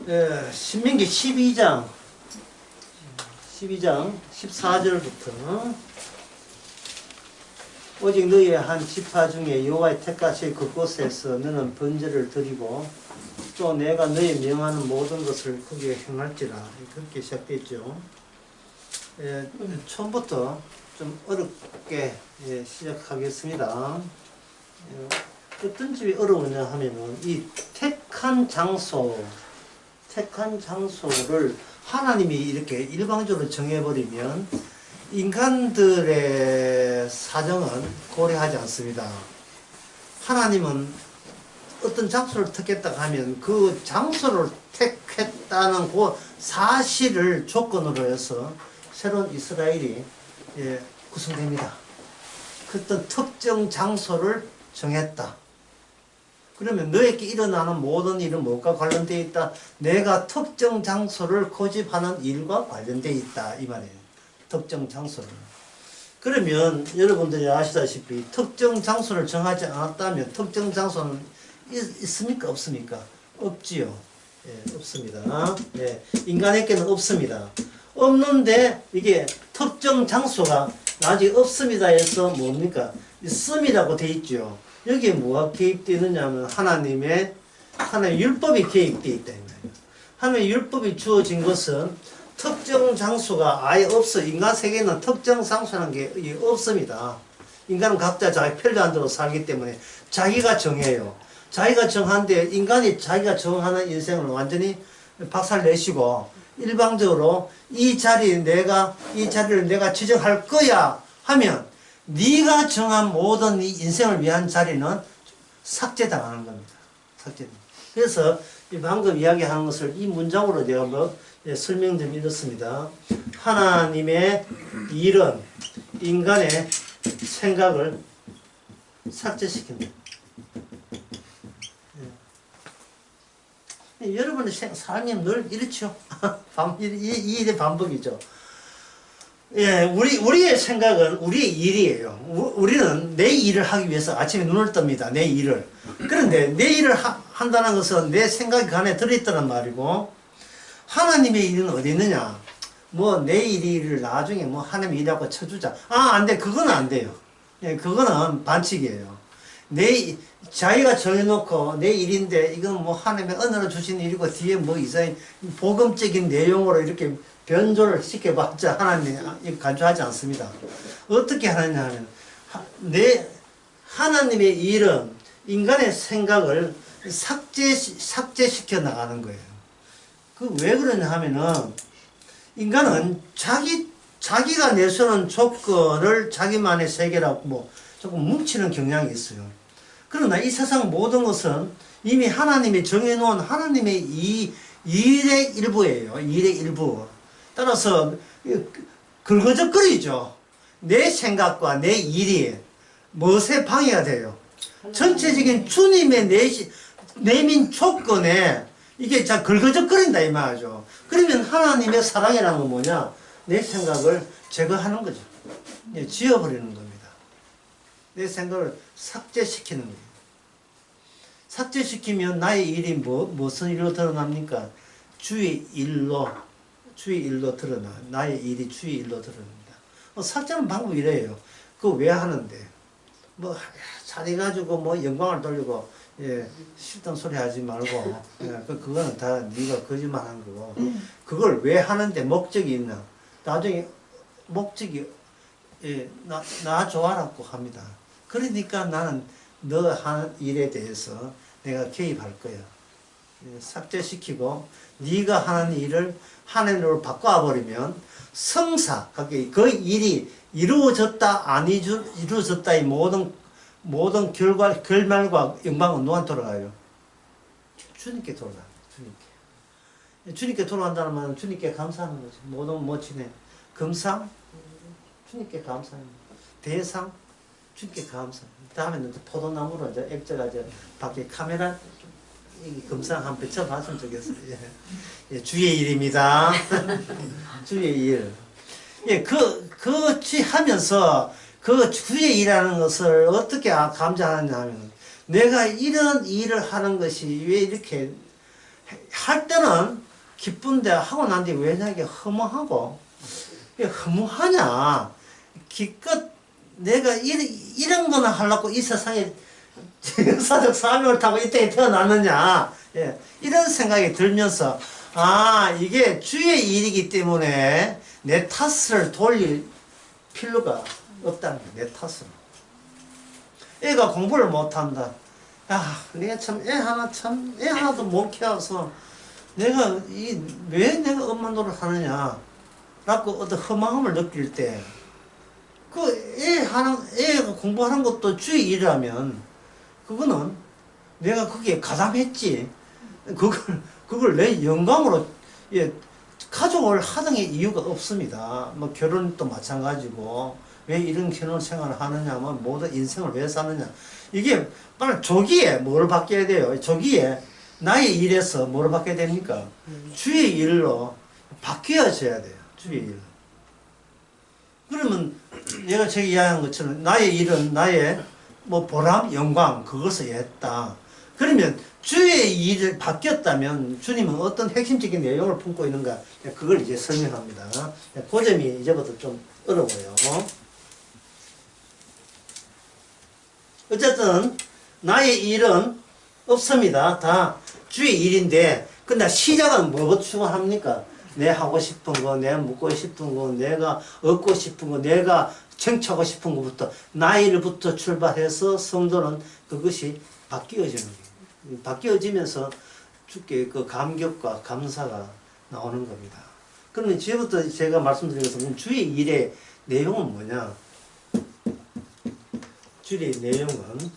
신명기 12장 14절부터 오직 너희의 한 지파 중에 여호와의 택하신 그곳에서 너는 번제를 드리고 또 내가 너희 명하는 모든 것을 거기에 행할지라. 그렇게 시작됐죠. 처음부터 좀 어렵게 시작하겠습니다. 어떤 집이 어려우냐 하면은 이 택한 장소를 하나님이 이렇게 일방적으로 정해버리면 인간들의 사정은 고려하지 않습니다. 하나님은 어떤 장소를 택했다 하면 그 장소를 택했다는 그 사실을 조건으로 해서 새로운 이스라엘이 구성됩니다. 어떤 특정 장소를 정했다. 그러면 너에게 일어나는 모든 일은 무엇과 관련되어 있다? 내가 특정 장소를 고집하는 일과 관련되어 있다. 이 말이에요. 특정 장소를. 그러면 여러분들이 아시다시피 특정 장소를 정하지 않았다면 특정 장소는 있습니까? 없습니까? 없지요. 없습니다. 인간에게는 없습니다. 없는데 이게 특정 장소가 아직 없습니다 해서 뭡니까? 있음이라고 돼 있죠. 여기에 뭐가 개입되느냐 하면 하나님의 율법이 개입되어 있다. 하나님의 율법이 주어진 것은 특정 장소가 아예 없어. 인간 세계에는 특정 장소라는 게 없습니다. 인간은 각자 자기 편리한 대로 살기 때문에 자기가 정해요. 자기가 정한데 인간이 자기가 정하는 인생을 완전히 박살내시고 일방적으로 이 자리를 내가 지정할 거야 하면 네가 정한 모든 이 인생을 위한 자리는 삭제당하는 겁니다. 그래서 방금 이야기하는 것을 이 문장으로 내가 설명 좀 이렇습니다. 하나님의 일은 인간의 생각을 삭제시킨다. 여러분의 삶이 늘 이렇죠. 이 일의 반복이죠. 우리의 생각은 우리의 일이에요. 우리는 내 일을 하기 위해서 아침에 눈을 뜹니다. 내 일을. 그런데 내 일을 한다는 것은 내 생각이 그 안에 들어있다는 말이고, 하나님의 일은 어디 있느냐? 내 일을 나중에 하나님의 일이라고 쳐주자. 안 돼. 그건 안 돼요. 그거는 반칙이에요. 자기가 정해놓고 내 일인데 이건 하나님의 은혜로 주신 일이고 뒤에 이상한 복음적인 내용으로 이렇게 변조를 시켜봤자 하나님이 간주하지 않습니다. 어떻게 하느냐 하면 하나님의 일은 인간의 생각을 삭제시켜 나가는 거예요. 왜 그러냐 하면은 인간은 자기가 내세우는 조건을 자기만의 세계라고 조금 뭉치는 경향이 있어요. 그러나 이 세상 모든 것은 이미 하나님이 정해놓은 하나님의 일의 일부예요. 일의 일부. 따라서 긁어적거리죠. 내 생각과 내 일이 무엇에 방해가 돼요? 전체적인 주님의 내민 조건에 이게 긁어적거린다 이 말이죠. 그러면 하나님의 사랑이라는 건 뭐냐? 내 생각을 제거하는 거죠. 지워버리는 겁니다. 내 생각을 삭제시키는 거예요. 삭제시키면 나의 일이 무슨 일로 드러납니까? 주의 일로 드러나. 나의 일이 주의 일로 드러납니다. 삭제하는 방법이 이래요. 그거 왜 하는데? 잘해가지고 영광을 돌리고 싫던 소리 하지 말고 그거는 다 네가 거짓말한 거고 그걸 왜 하는데 목적이 있나? 나중에 목적이 나 좋아라고 합니다. 그러니까 나는 너 하는 일에 대해서 내가 개입할 거야. 삭제시키고 네가 하는 일을 하나님으로 바꿔버리면 성사, 그 일이 이루어졌다 안 이루어졌다의 모든 결말과 영광은 누구한테 돌아가요? 주님께 돌아가요. 주님께 돌아간다는 말은 주님께 감사하는 거죠. 모든 모친의 금상 주님께 감사합니다. 대상 주님께 감사합니다. 다음에는 포도나무로 액자가 밖에 카메라 금상 한번 비춰봤으면 좋겠어요. 주의 일입니다. 주의 일. 그렇지 하면서 그 주의 일이라는 것을 어떻게 감지하느냐 하면 내가 이런 일을 하는 것이 왜 이렇게 할 때는 기쁜데 하고 난 뒤에 왜냐 이게 허무하고 이게 허무하냐 기껏 내가 이런 거나 하려고 이 세상에 역사적 사명을 타고 이때 태어났느냐 예, 이런 생각이 들면서 아 이게 주의 일이기 때문에 내 탓을 돌릴 필요가 없다는 거야. 내 탓을 애가 공부를 못한다 야 내가 참 애 하나도 못 키워서 내가 왜 내가 엄마 노릇 하느냐 라고 어떤 허망함을 느낄 때 애가 공부하는 것도 주의 일이라면 그거는 내가 거기에 가담했지 그걸 내 영광으로 예, 가족을 하등의 이유가 없습니다. 뭐 결혼도 마찬가지고 왜 이런 결혼 생활을 하느냐 뭐 모든 인생을 왜 사느냐 이게 빨리 조기에 뭘 바뀌어야 돼요. 조기에 나의 일에서 뭘 바뀌어야 됩니까? 주의 일로 바뀌어져야 돼요. 주의 일. 그러면 내가 저기 이야기한 것처럼 나의 일은 나의 뭐 보람, 영광 그것을 했다. 그러면 주의 일을 바뀌었다면 주님은 어떤 핵심적인 내용을 품고 있는가 그걸 이제 설명합니다. 그 점이 이제부터 좀 어려워요. 어쨌든 나의 일은 없습니다. 다 주의 일인데 근데 시작은 뭐부터 출발합니까? 내 하고 싶은 거, 내가 묻고 싶은 거, 내가 얻고 싶은 거, 내가 청취하고 싶은 것부터 나의 일부터 출발해서 성도는 그것이 바뀌어지는 거예요. 바뀌어지면서 주께 그 감격과 감사가 나오는 겁니다. 그러면 지금부터 제가 말씀드린 것은 주의 일의 내용은 뭐냐? 주의 내용은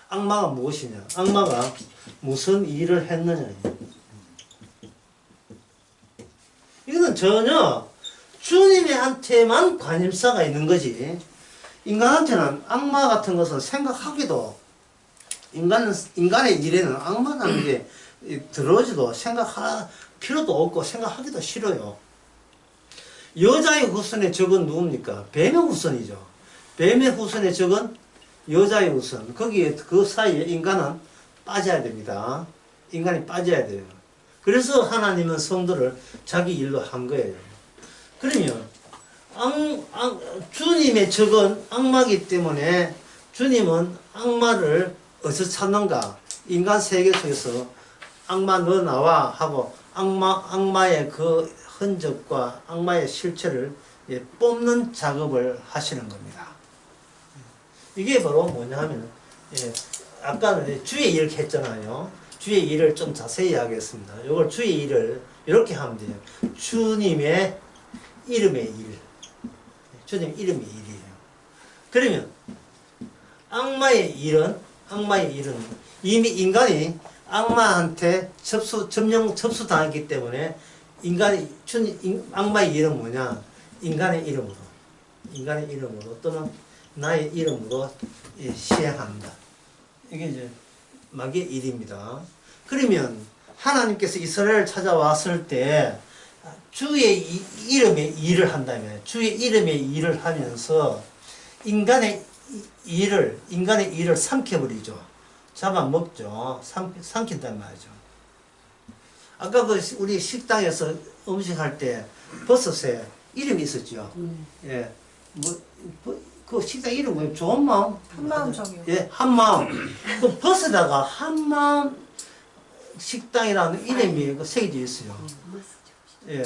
악마가 무엇이냐? 악마가 무슨 일을 했느냐? 이거는 전혀 주님한테만 관심사가 있는 거지. 인간한테는 악마 같은 것은 생각하기도 인간의 일에는 악마라는 게 들어오지도 생각할 필요도 없고 생각하기도 싫어요. 여자의 후손의 적은 누굽니까? 뱀의 후손이죠. 뱀의 후손의 적은 여자의 후손. 거기에 그 사이에 인간은 빠져야 됩니다. 인간이 빠져야 돼요. 그래서 하나님은 성도를 자기 일로 한 거예요. 그러면 주님의 적은 악마이기 때문에 주님은 악마를 어디서 찾는가? 인간 세계 속에서 악마 너 나와 하고 악마의 그 흔적과 악마의 실체를 뽑는 작업을 하시는 겁니다. 이게 바로 뭐냐 하면 아까는 주의 일을 했잖아요. 주의 일을 좀 자세히 하겠습니다. 이걸 주의 일을 이렇게 하면 돼요. 주님의 이름의 일. 주님 이름의 일이에요. 그러면 악마의 일은 이미 인간이 악마한테 접수당했기 때문에 악마의 일은 뭐냐? 인간의 이름으로 또는 나의 이름으로 시행한다. 이게 이제 마귀의 일입니다. 그러면 하나님께서 이스라엘을 찾아왔을 때 주의 이름의 일을 한다면 주의 이름의 일을 하면서 인간의 일을 삼켜버리죠. 잡아먹죠. 삼킨단 말이죠. 아까 우리 식당에서 음식할 때 버섯에 이름이 있었죠. 예. 그 식당 이름 뭐예요? 좋은 마음? 한마음정이요. 예, 한마음. 그 버스에다가 한마음 식당이라는 이름이 새겨져 있어요. 예.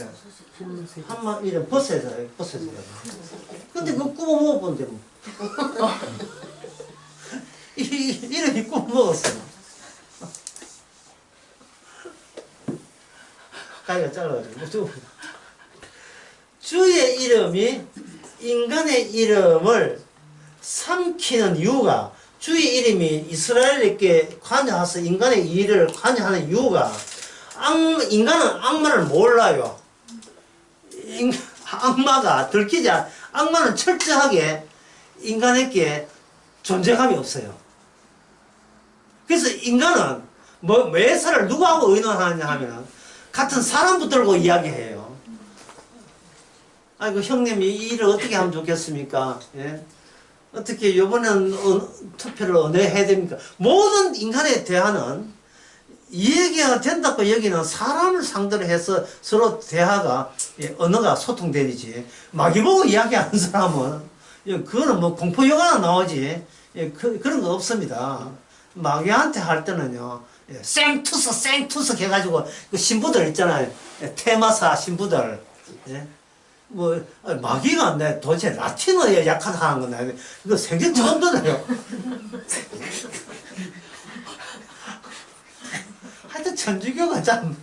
한마음 이름 버스에다가. 근데 그거 구워 먹어본데 뭐. 이름이 구워 먹었어요. 가위가 잘라가지고. 주의 이름이 인간의 이름을 삼키는 이유가 주의 이름이 이스라엘에게 관여해서 인간의 일을 관여하는 이유가 인간은 악마를 몰라요. 악마가 들키지 않아. 악마는 철저하게 인간에게 존재감이 없어요. 그래서 인간은 매사를 누구하고 의논하느냐 하면 같은 사람 붙들고 이야기해요. 아이고 형님 이 일을 어떻게 하면 좋겠습니까? 예? 어떻게 요번엔 투표를 어느 해야 됩니까? 모든 인간에 대하는 이야기가 된다고 여기는 사람을 상대로 해서 서로 대화가 언어가 소통되지. 마귀보고 이야기하는 사람은 그거는 뭐 공포 영화나 나오지. 그런 거 없습니다. 마귀한테 할 때는요. 생투석 해가지고 그 신부들 있잖아요. 테마사 신부들. 뭐 마귀가 내 도대체 라틴어에 약하다 하는 건 이거 생전 처음 들어요. 하여튼 천주교가 참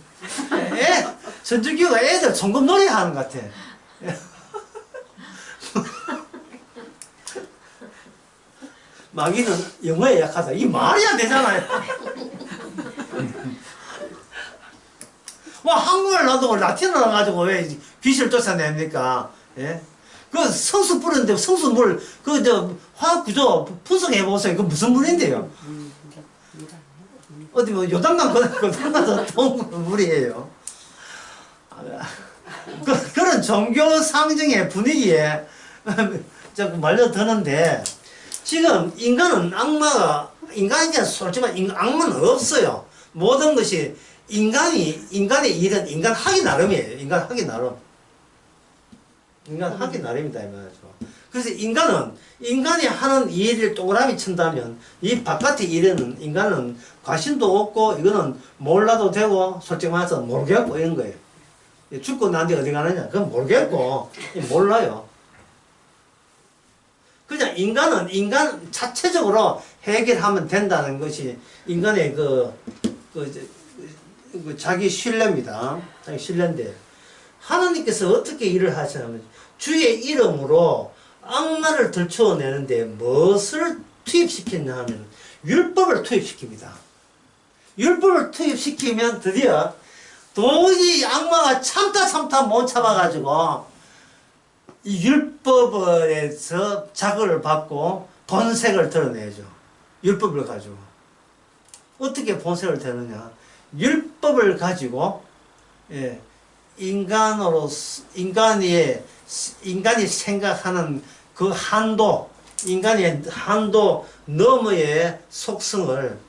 천주교가 애들 송금놀이 하는 것 같아. 마귀는 영어에 약하다. 이 말이 안 되잖아요. 와, 한국말 놔두고 라틴어를 가지고 왜 귀신을 쫓아냅니까? 예? 그 성수 뿌렸는데 성수 물, 화학 구조 분석해보세요. 그 무슨 물인데요? 어디 뭐 요단강 건너가서 동 물이에요. 그런 종교 상징의 분위기에 자꾸 말려드는데, 지금 인간은 인간에게 솔직히 악마는 없어요. 모든 것이 인간의 일은 인간 하기 나름이에요. 인간 하기 나름이다 이 말이죠. 그래서 인간이 하는 일을 동그라미 친다면 이 바깥의 일에는 인간은 관심도 없고 이거는 몰라도 되고 솔직히 말해서 모르겠고 이런 거예요. 죽고 난 뒤 어디 가느냐? 그건 모르겠고 몰라요. 그냥 인간 자체적으로 해결하면 된다는 것이 인간의 자기 신뢰입니다. 자기 신뢰인데, 하나님께서 어떻게 일을 하시냐면 주의 이름으로 악마를 들추어내는데 무엇을 투입시켰냐 하면 율법을 투입시킵니다. 율법을 투입시키면 드디어 도저히 악마가 참다 못 참아가지고 이 율법에서 자극을 받고 본색을 드러내죠. 율법을 가지고. 어떻게 본색을 드러내냐? 율법을 가지고 인간이 생각하는 그 한도, 인간의 한도 너머의 속성을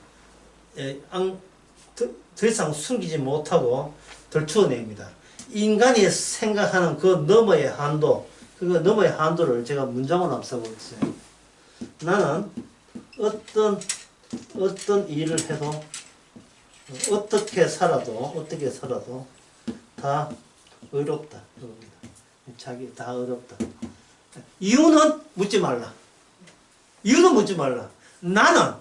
더 이상 숨기지 못하고 들추어냅니다. 인간이 생각하는 그 너머의 한도, 그 너머의 한도를 제가 문장으로 한번 써보겠어요. 나는 어떤 일을 해도 어떻게 살아도 다 어렵다. 자기 다 어렵다. 이유는 묻지 말라. 나는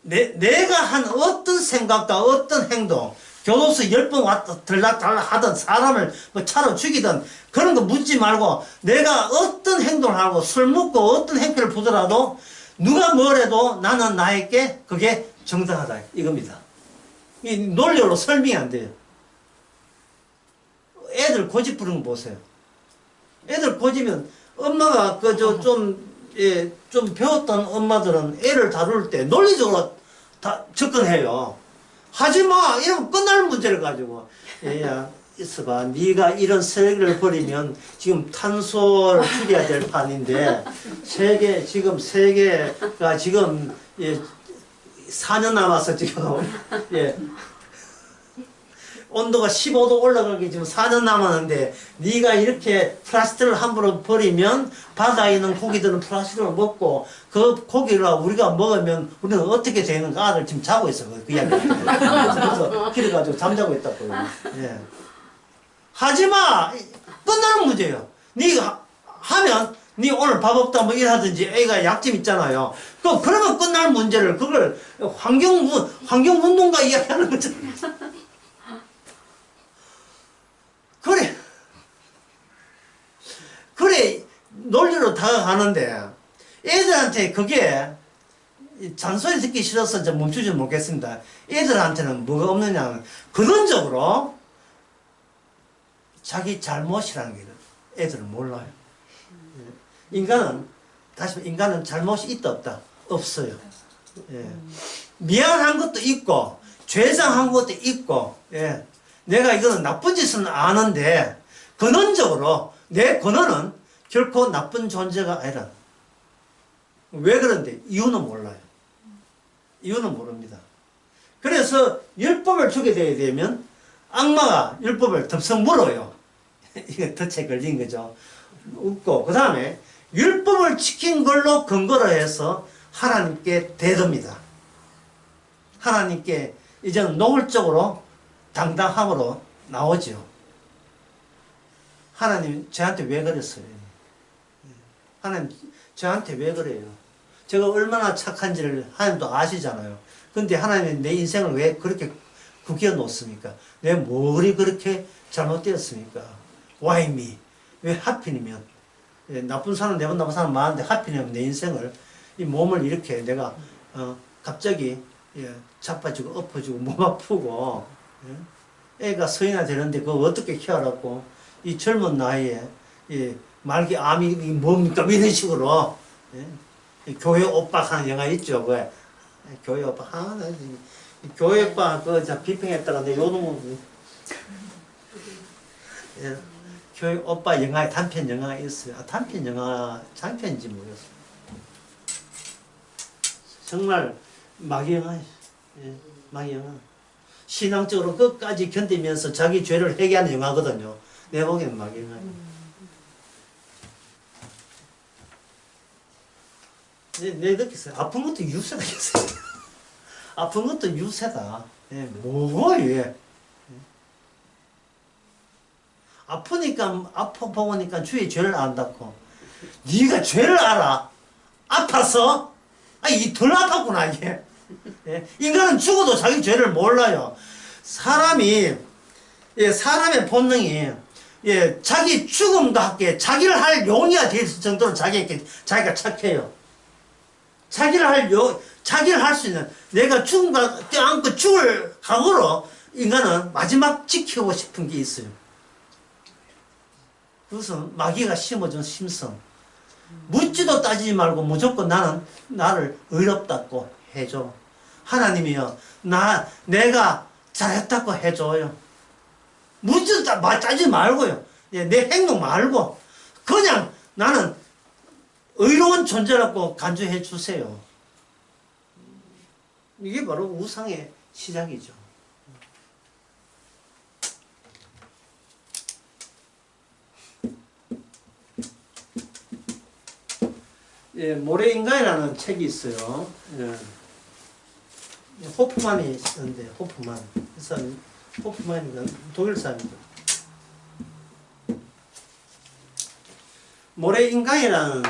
내가 한 어떤 생각과 어떤 행동, 교도소 10번 왔다 들락달락 하던 사람을 뭐 차로 죽이든 그런 거 묻지 말고, 내가 어떤 행동을 하고 술 먹고 어떤 행태를 보더라도 누가 뭐래도 나는 나에게 그게 정당하다 이겁니다. 이 논리로 설명이 안 돼요. 애들 고집 부르는 거 보세요. 애들 고집이면 엄마가 좀 배웠던 엄마들은 애를 다룰 때 논리적으로 다 접근해요. 하지마 이러면 끝날 문제를 가지고, 얘야 있어봐, 네가 이런 쓰레기를 버리면 지금 탄소를 줄여야 될 판인데 세계가 지금 4년 남았어 지금. 온도가 15도 올라가기 지금 4년 남았는데 네가 이렇게 플라스틱을 함부로 버리면 바다에 있는 고기들은 플라스틱을 먹고 그 고기를 우리가 먹으면 우리는 어떻게 되는가. 아들 지금 자고 있어 그 이야기. 그래서 길어가지고 잠자고 있다고. 하지마 끝나는 문제예요. 네가 하면 네 오늘 밥 없다 뭐 이러든지 애가 약점 있잖아요. 그러면 끝날 문제를 그걸 환경운동가 이야기하는 거잖아요. 그래 논리로 다가가는데 애들한테 그게 잔소리 듣기 싫어서 좀 멈추지 못겠습니다. 애들한테는 뭐가 없느냐, 근원적으로 자기 잘못이라는 게 애들은 몰라요. 인간은 잘못이 있다 없다? 없어요. 미안한 것도 있고 죄송한 것도 있고, 내가 이거는 나쁜 짓은 아는데 근원적으로 내 근원은 결코 나쁜 존재가 아니라 왜 그런데? 이유는 몰라요. 이유는 모릅니다. 그래서 율법을 주게 되면 악마가 율법을 덥석 물어요. 이거 덫에 걸린 거죠. 웃고 그 다음에 율법을 지킨 걸로 근거로 해서 하나님께 대듭니다. 하나님께 이제는 노골적으로 당당함으로 나오죠. 하나님 저한테 왜 그랬어요? 하나님 저한테 왜 그래요? 제가 얼마나 착한지를 하나님도 아시잖아요. 근데 하나님은 내 인생을 왜 그렇게 구겨 놓습니까? 내 뭘이 그렇게 잘못되었습니까? Why me? 왜 하필이면? 나쁜 사람, 내가 나쁜 사람 많은데 하필이면 내 인생을, 이 몸을 이렇게 내가 갑자기 자빠지고 엎어지고 몸 아프고 애가 서인아 되는데 그거 어떻게 키워라고 이 젊은 나이에 말기 암이 뭡니까? 이런 식으로 교회 오빠 하는 영화 있죠. 왜? 교회 오빠 교회 오빠 그 비평했다가 내 요놈은 교회 오빠 영화에 단편 영화가 있어요. 단편 영화 장편인지 모르겠어요. 정말 마귀 영화예요. 마귀 영화. 신앙적으로 끝까지 견디면서 자기 죄를 회개하는 영화거든요. 내 보기에는 마귀 영화예요. 내 느꼈어요. 아픈 것도 유세다 했어요. 아픈 것도 유세다. 뭐고 이게? 아프니까 아파 보니까 주의 죄를 안다고. 네가 죄를 알아? 아파서? 이 덜 아팠구나 이게. 인간은 죽어도 자기 죄를 몰라요. 사람의 본능이 자기 죽음과 함께 자기를 할 용의가 될 정도로 자기가 착해요. 자기를 할 수 있는, 내가 죽음과 껴안고 죽을 각오로 인간은 마지막 지키고 싶은 게 있어요. 그것은 마귀가 심어준 심성. 묻지도 따지지 말고 무조건 나를 의롭다고 해줘. 하나님이요, 내가 잘했다고 해줘요. 묻지도 따지지 말고요. 내 행동 말고, 그냥 나는 의로운 존재라고 간주해 주세요. 이게 바로 우상의 시작이죠. 모래인간이라는 책이 있어요. 호프만이 썼는데, 호프만. 호프만이가 독일 사람이죠. 모래인간이라는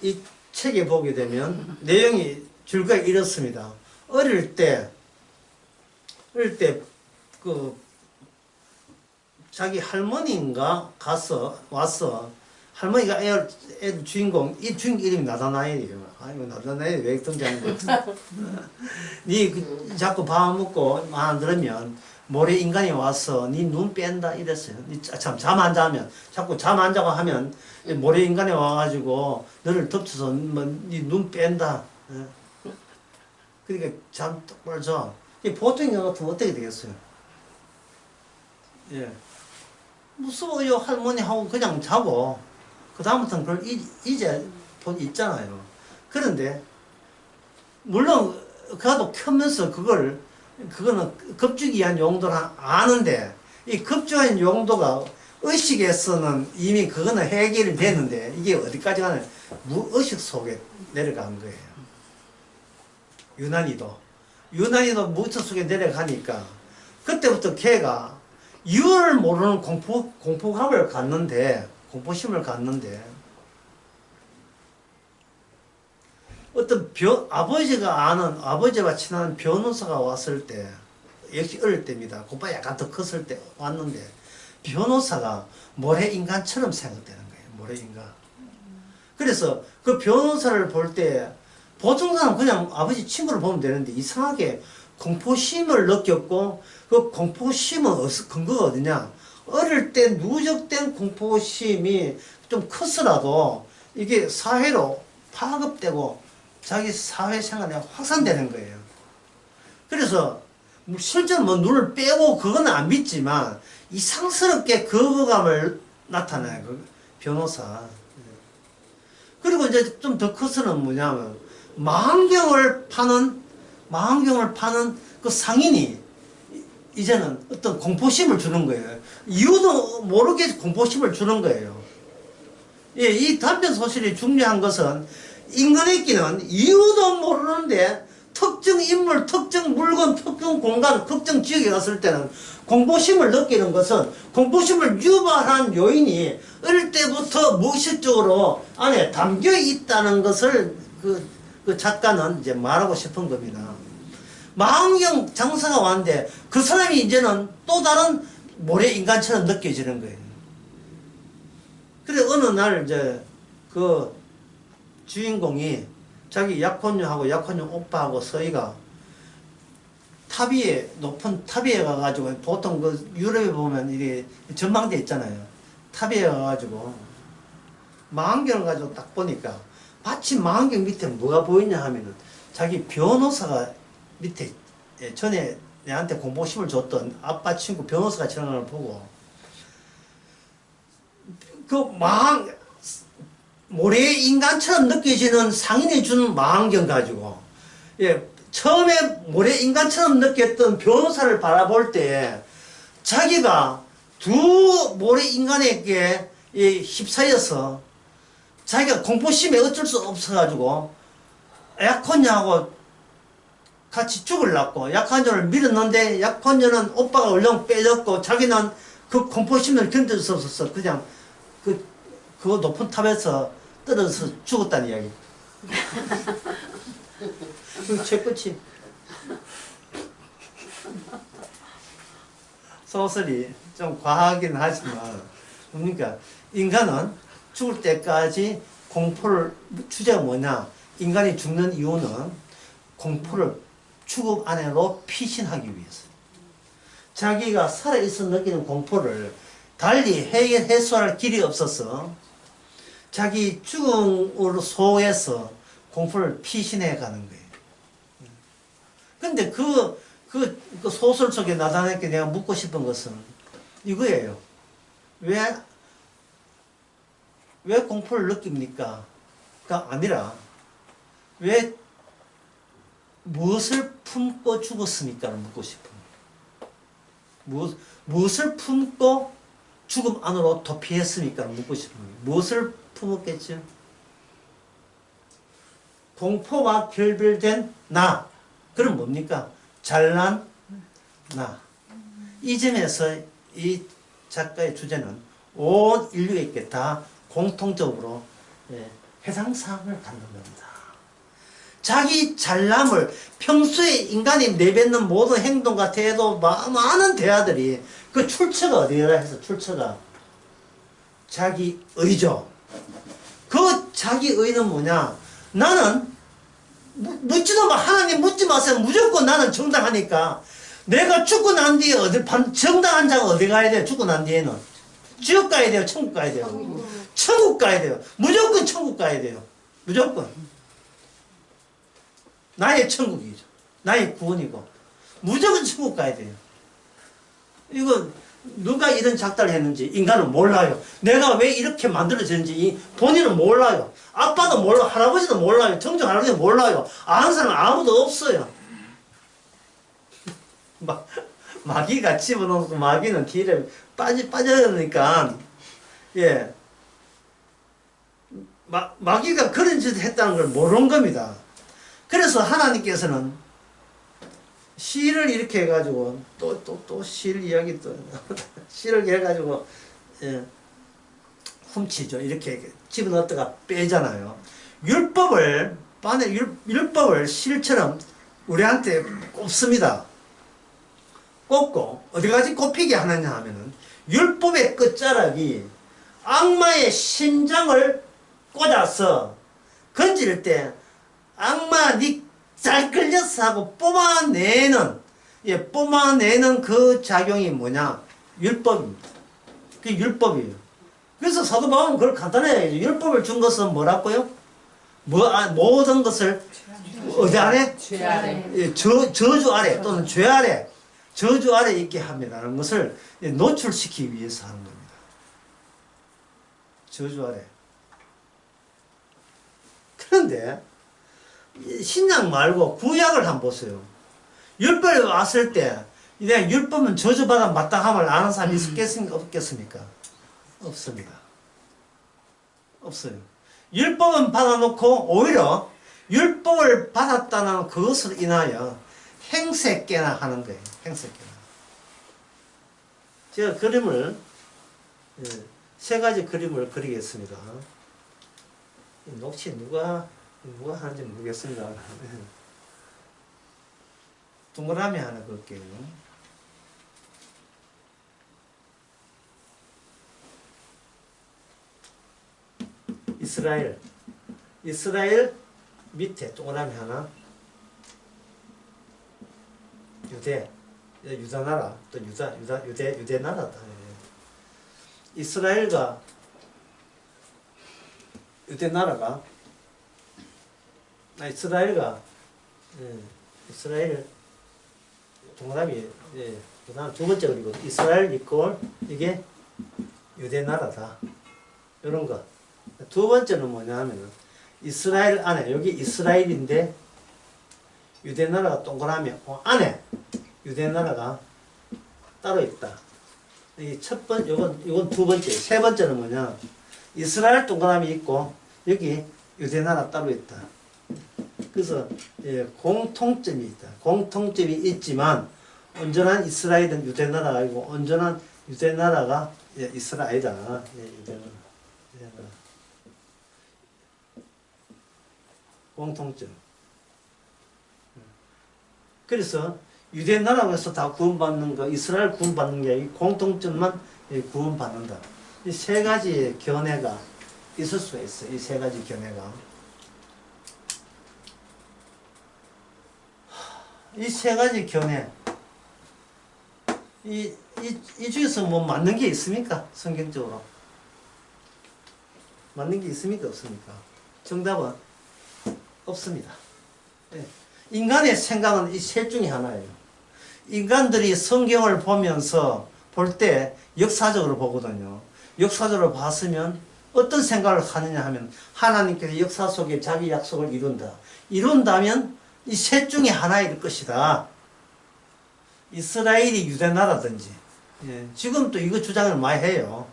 이 책에 보게 되면 내용이 줄거리 이렇습니다. 어릴 때 자기 할머니인가 와서 할머니가 애들 주인공 이름이 나다나엘이에요. 이거 나다나엘이 왜 등장하는 거야? 니 자꾸 밥 먹고 말 안 들으면 모래 인간이 와서 니 눈 뺀다 이랬어요. 니 참 잠 안 자면 자꾸 잠 안 자고 하면 모래 인간이 와가지고 너를 덮쳐서 니 눈 뺀다. 그러니까 잠 똑바로 자. 보통 인간 같으면 어떻게 되겠어요? 무서워요. 할머니하고 그냥 자고 그 다음부터는 그걸 이제 있잖아요. 그런데 물론 그래도 켜면서 그거는 급주기 위한 용도라 아는데 이 급주한 용도가 의식에서는 이미 그거는 해결이 되는데 이게 어디까지 가는 무의식 속에 내려간 거예요. 유난히도 무의식 속에 내려가니까 그때부터 걔가 이유를 모르는 공포심을 갖는데 어떤 아버지와 친한 변호사가 왔을 때, 역시 어릴 때입니다. 오빠 약간 더 컸을 때 왔는데 변호사가 모래인간처럼 생각되는 거예요. 모래인간. 그래서 그 변호사를 볼 때 보통 사람은 그냥 아버지 친구를 보면 되는데 이상하게 공포심을 느꼈고 그 공포심은 근거가 어디냐? 어릴 때 누적된 공포심이 좀 컸으라도 이게 사회로 파급되고 자기 사회생활에 확산되는 거예요. 그래서 실제로 눈을 빼고 그건 안 믿지만 이상스럽게 거부감을 나타내요. 그 변호사. 그리고 이제 좀 더 커서는 뭐냐면 망원경을 파는 그 상인이 이제는 어떤 공포심을 주는 거예요. 이유도 모르게 공포심을 주는 거예요. 예, 이 단편 소설이 중요한 것은 인간의 끼는 이유도 모르는데 특정 인물, 특정 물건, 특정 공간, 특정 지역에 갔을 때는 공포심을 느끼는 것은 공포심을 유발한 요인이 어릴 때부터 무의식적으로 안에 담겨 있다는 것을 그 작가는 이제 말하고 싶은 겁니다. 망원경 장사가 왔는데 그 사람이 이제는 또 다른 모래 인간처럼 느껴지는 거예요. 그래 어느 날 이제 그 주인공이 자기 약혼녀하고 약혼녀 오빠하고 서희가 탑 위에 높은 탑 위에 가가지고 보통 그 유럽에 보면 이게 전망대 있잖아요. 탑 위에 가가지고 망원경을 가지고 딱 보니까 마치 망원경 밑에 뭐가 보이냐 하면은 자기 변호사가 밑에 전에 내한테 공포심을 줬던 아빠 친구 변호사가 저런 걸 보고 그 모래 인간처럼 느껴지는 상인이 준 망원경 가지고 처음에 모래 인간처럼 느꼈던 변호사를 바라볼 때 자기가 두 모래 인간에게 휩싸여서 자기가 공포심에 어쩔 수 없어가지고 약혼녀하고 같이 죽으려고 약혼녀를 밀었는데 약혼녀는 오빠가 얼른 빼졌고 자기는 그 공포심을 견딜 수 없어서 그냥 그 높은 탑에서 떨어져서 죽었다는 이야기. 그 최끝이 소설이 좀 과하긴 하지만 그러니까 인간은 죽을 때까지 공포를 주제가 뭐냐 인간이 죽는 이유는 공포를 죽음 안으로 피신하기 위해서 자기가 살아있어 느끼는 공포를 달리 해소할 길이 없어서 자기 죽음으로 소해서 공포를 피신해 가는 거예요. 근데 그 소설 속에 나타나게 내가 묻고 싶은 것은 이거예요. 왜 공포를 느낍니까? 가 아니라 왜 무엇을 품고 죽었습니까를 묻고 싶은 거예요. 무엇을 품고 죽음 안으로 도피했습니까를 묻고 싶은 거예요. 무엇을 품었겠죠? 공포와 결별된 나. 그럼 뭡니까? 잘난 나. 이 점에서 이 작가의 주제는 온 인류에게 다 공통적으로 해당사항을 갖는 겁니다. 자기 잘남을 평소에 인간이 내뱉는 모든 행동과 태도 많은 대화들이 그 출처가 어디라 해서 출처가 자기 의죠. 그 자기 의는 뭐냐? 나는 묻지도 마. 하나님 묻지 마세요. 무조건 나는 정당하니까. 내가 죽고 난 뒤에 정당한 자가 어디 가야 돼요? 죽고 난 뒤에는 지옥 가야 돼요? 천국 가야 돼요? 천국 가야 돼요. 무조건 천국 가야 돼요. 무조건. 나의 천국이죠. 나의 구원이고. 무조건 천국 가야 돼요. 이거 누가 이런 작달을 했는지 인간은 몰라요. 내가 왜 이렇게 만들어졌는지 본인은 몰라요. 아빠도 몰라. 할아버지도 몰라요. 정정 할아버지도 몰라요. 아는 사람 아무도 없어요. 마귀가 집어넣고 마귀는 뒤에 빠져니까 마귀가 그런 짓을 했다는 걸 모르는 겁니다. 그래서 하나님께서는 시를 이렇게 해가지고 또 실 이야기 또 시를 해가지고 훔치죠. 이렇게 집어넣었다가 빼잖아요. 율법을 실처럼 우리한테 꼽습니다. 꼽고 어디까지 꼽히게 하느냐 하면은 율법의 끝자락이 악마의 심장을 꽂아서 건질 때 악마 니 잘 걸렸어 하고 뽑아내는 그 작용이 뭐냐? 율법입니다. 그게 율법이에요. 그래서 사도 바울은 그걸 간단해. 율법을 준 것은 뭐라고요? 모든 것을 어디 아래? 죄 아래. 저주 아래 또는 죄 아래, 저주 아래 있게 합니다라는 것을 노출시키기 위해서 하는 겁니다. 저주 아래. 그런데 신약 말고 구약을 한번 보세요. 율법이 왔을 때 내가 율법은 저주받아 마땅함을 아는 사람이 있겠습니까? 없겠습니까? 없습니다. 없어요. 율법은 받아놓고 오히려 율법을 받았다는 그것으로 인하여 행세깨나 하는 거예요. 행세깨나. 제가 그림을 세 가지 그림을 그리겠습니다. 녹취 누가 하는지 모르겠습니다. 동그라미 하나 그을게요. 이스라엘 밑에 동그라미 하나. 유다 나라, 또 유대 나라다. 이스라엘과 유대 나라가 이스라엘 동그라미 그다음 두 번째 그리고 이스라엘 이꼴 이게 유대 나라다. 이런 거. 두 번째는 뭐냐 하면은 이스라엘 안에 여기 이스라엘인데 유대 나라가 동그라미 안에 유대 나라가 따로 있다. 이 첫 번, 이건 두 번째. 세 번째는 뭐냐? 이스라엘 동그라미 있고, 여기 유대 나라 따로 있다. 그래서, 공통점이 있다. 공통점이 있지만, 온전한 이스라엘은 유대 나라가 아니고, 온전한 유대 나라가 이스라엘이다. 유대 나라. 공통점. 그래서, 유대 나라에서 다 구원받는 거, 이스라엘 구원받는 게 아니고 공통점만 구원받는다. 이 세 가지의 견해가 있을 수가 있어요. 이 세 가지 견해가. 이 세 가지 견해. 이 중에서 뭐 맞는 게 있습니까? 성경적으로. 맞는 게 있습니까? 없습니까? 정답은 없습니다. 인간의 생각은 이 셋 중에 하나예요. 인간들이 성경을 보면서 볼 때 역사적으로 보거든요. 역사적으로 봤으면 어떤 생각을 하느냐 하면 하나님께서 역사 속에 자기 약속을 이룬다. 이룬다면 이 셋 중에 하나일 것이다. 이스라엘이 유대 나라든지 지금 또 이거 주장을 많이 해요.